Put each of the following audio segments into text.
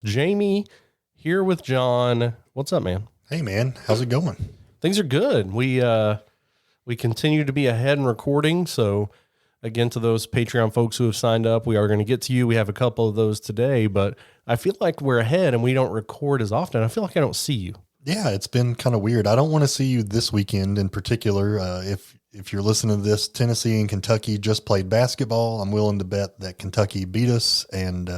Jamie here with John. What's up, man? Hey, man. How's it going? Things are good. We continue to be ahead in recording. So again, to those Patreon folks who have signed up, we are going to get to you. We have a couple of those today, but I feel like we're ahead and we don't record as often. I feel like I don't see you. Yeah, it's been kind of weird. I don't want to see you this weekend in particular. If you're listening to this, Tennessee and Kentucky just played basketball. I'm willing to bet that Kentucky beat us, and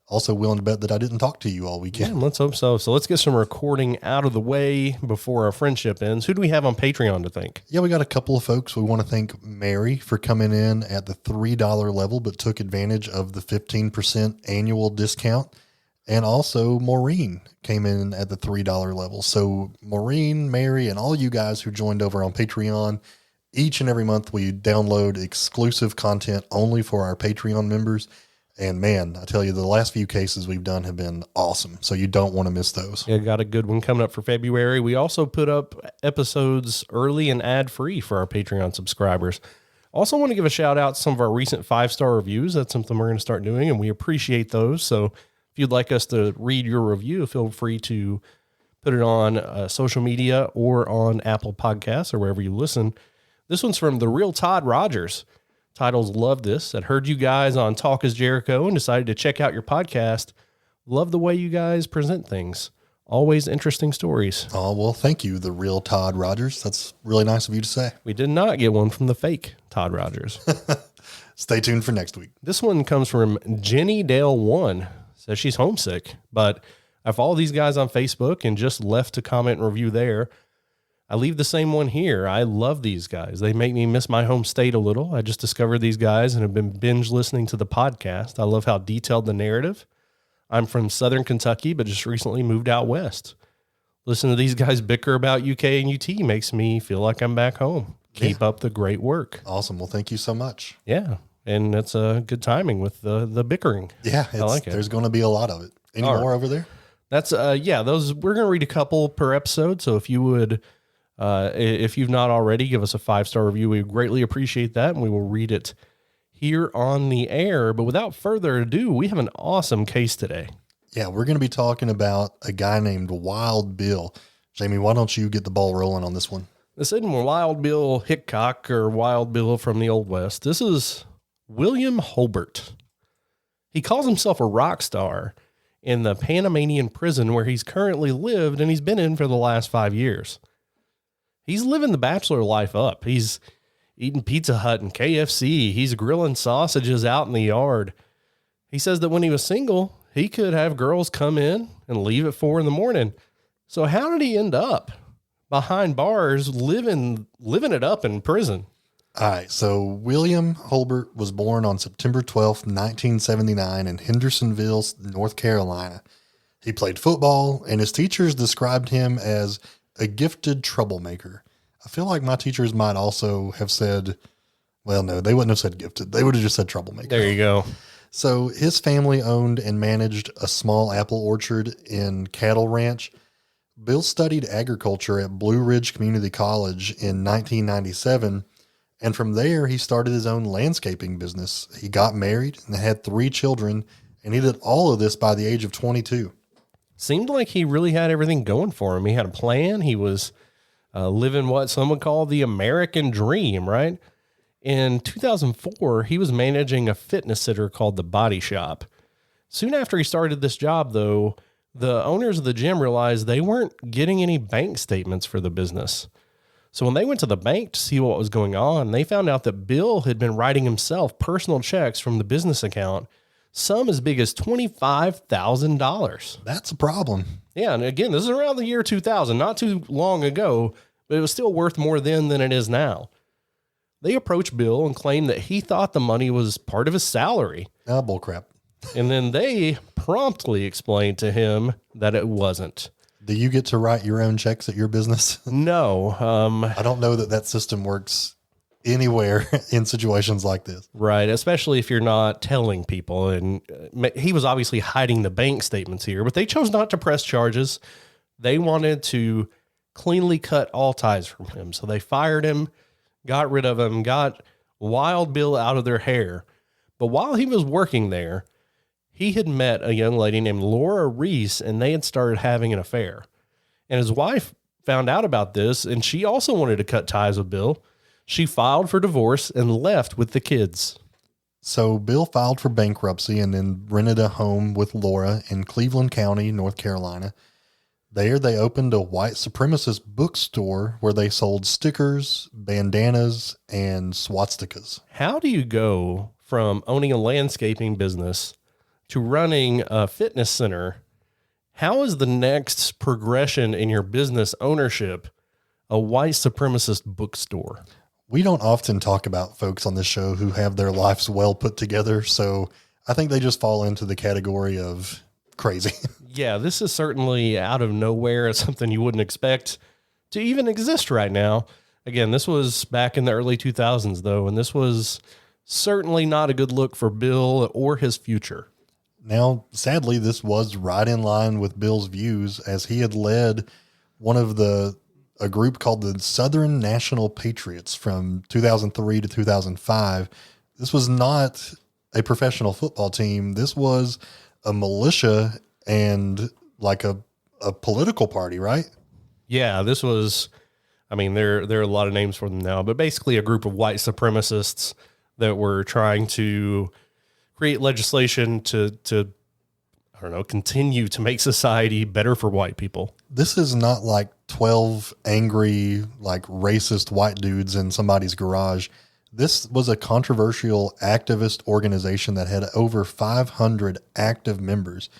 also willing to bet that I didn't talk to you all weekend. Yeah, let's hope so. So let's get some recording out of the way before our friendship ends. Who do we have on Patreon to thank? Yeah, we got a couple of folks. We want to thank Mary for coming in at the $3 level, but took advantage of the 15% annual discount. And also Maureen came in at the $3 level. So Maureen, Mary, and all you guys who joined over on Patreon, each and every month we download exclusive content only for our Patreon members. And man, I tell you, the last few cases we've done have been awesome. So you don't want to miss those. Yeah, got a good one coming up for February. We also put up episodes early and ad-free for our Patreon subscribers. Also want to give a shout out to some of our recent 5-star reviews. That's something we're going to start doing, and we appreciate those. So if you'd like us to read your review, feel free to put it on social media or on Apple Podcasts or wherever you listen. This one's from The Real Todd Rogers. Titles, love this. I heard you guys on Talk is Jericho and decided to check out your podcast. Love the way you guys present things. Always interesting stories. Oh, well, thank you, The Real Todd Rogers. That's really nice of you to say. We did not get one from the fake Todd Rogers. Stay tuned for next week. This one comes from Jenny Dale 1. Says she's homesick, but I follow these guys on Facebook and just left a comment and review there. I leave the same one here. I love these guys. They make me miss my home state a little. I just discovered these guys and have been binge listening to the podcast. I love how detailed the narrative. I'm from Southern Kentucky, but just recently moved out west. Listen to these guys bicker about UK and UT makes me feel like I'm back home. Keep up the great work. Awesome. Well, thank you so much. Yeah. And that's a good timing with the bickering. Yeah, I like it. There's going to be a lot of it. Any more over there? That's those we're going to read a couple per episode. So if you would, if you've not already, give us a 5-star review. We greatly appreciate that, and we will read it here on the air. But without further ado, we have an awesome case today. Yeah, we're going to be talking about a guy named Wild Bill. Jamie, why don't you get the ball rolling on this one? This isn't Wild Bill Hickok or Wild Bill from the Old West. This is William Holbert. He calls himself a rock star in the Panamanian prison where he's currently lived and he's been in for the last 5 years. He's living the bachelor life up. He's eating Pizza Hut and KFC. He's grilling sausages out in the yard. He says that when he was single, he could have girls come in and leave at 4 a.m. So how did he end up behind bars, living it up in prison? All right, so William Holbert was born on September 12th, 1979 in Hendersonville, North Carolina. He played football, and his teachers described him as a gifted troublemaker. I feel like my teachers might also have said, well, no, they wouldn't have said gifted. They would have just said troublemaker. There you go. So his family owned and managed a small apple orchard in Cattle Ranch. Bill studied agriculture at Blue Ridge Community College in 1997. And from there, he started his own landscaping business. He got married and had 3 children, and he did all of this by the age of 22. Seemed like he really had everything going for him. He had a plan. He was living what some would call the American dream, right? In 2004, he was managing a fitness center called The Body Shop. Soon after he started this job, though, the owners of the gym realized they weren't getting any bank statements for the business. So when they went to the bank to see what was going on, they found out that Bill had been writing himself personal checks from the business account, some as big as $25,000. That's a problem. Yeah, and again, this is around the year 2000, not too long ago, but it was still worth more then than it is now. They approached Bill and claimed that he thought the money was part of his salary. Ah, bullcrap. And then they promptly explained to him that it wasn't. Do you get to write your own checks at your business? No. I don't know that system works anywhere in situations like this. Right. Especially if you're not telling people. And he was obviously hiding the bank statements here, but they chose not to press charges. They wanted to cleanly cut all ties from him. So they fired him, got rid of him, got Wild Bill out of their hair. But while he was working there, he had met a young lady named Laura Reese, and they had started having an affair. And his wife found out about this, and she also wanted to cut ties with Bill. She filed for divorce and left with the kids. So Bill filed for bankruptcy and then rented a home with Laura in Cleveland County, North Carolina. There they opened a white supremacist bookstore where they sold stickers, bandanas, and swastikas. How do you go from owning a landscaping business to running a fitness center? How is the next progression in your business ownership a white supremacist bookstore? We don't often talk about folks on this show who have their lives well put together, so I think they just fall into the category of crazy. Yeah, this is certainly out of nowhere. It's something you wouldn't expect to even exist right now. Again, this was back in the early 2000s, though, and this was certainly not a good look for Bill or his future. Now, sadly, this was right in line with Bill's views, as he had led a group called the Southern National Patriots from 2003 to 2005. This was not a professional football team. This was a militia and like a political party, right? Yeah, this was, I mean, there are a lot of names for them now, but basically a group of white supremacists that were trying to create legislation to I don't know, continue to make society better for white people. This is not like 12 angry, like racist white dudes in somebody's garage. This was a controversial activist organization that had over 500 active members.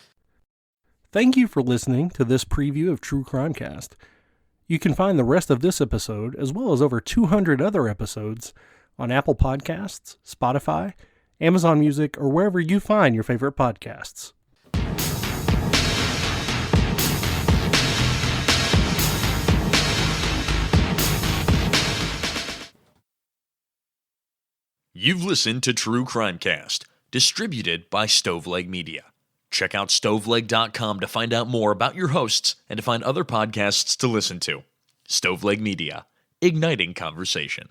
Thank you for listening to this preview of True Crimecast. You can find the rest of this episode, as well as over 200 other episodes, on Apple Podcasts, Spotify, Amazon Music, or wherever you find your favorite podcasts. You've listened to True Crimecast, distributed by Stoveleg Media. Check out stoveleg.com to find out more about your hosts and to find other podcasts to listen to. Stoveleg Media, igniting conversation.